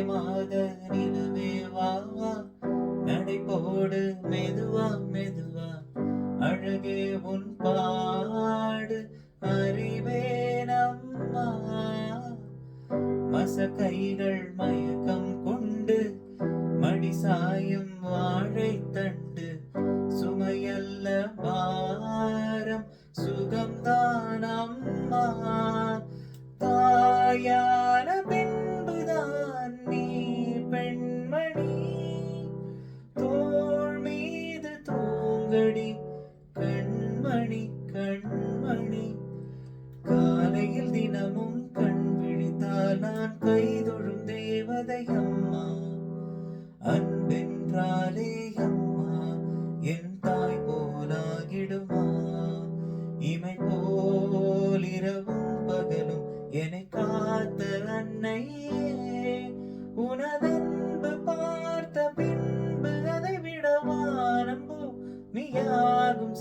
மாத நிலவே வா வா, நடை போடு மெதுவா மெதுவா, அழகே உன் பாடு அறிவேனம்மா. மசக்கைகள் மயக்கம் கொண்டு மடி சாயும் வாழைத்தண்டு, சுமையல்ல பாரம் சுகம்தான் அம்மா. தாயான பின்புதான் நீ பெண்மணி, தோள் மீது தூங்கடி கண்மணி கண்மணி. காலையில் தினமும் கண் விழித்தால் நான் கைதொழும் தேவதை அம்மா. அன்பென்றாலே அம்மா என் தாய் போலாகிடுமா. இமை போல் இரவும் பகலும் என்னை காத்த அன்னையே, உனதன்பு பார்த்த பின்பு அதை விட வானம் பூமியாகும்.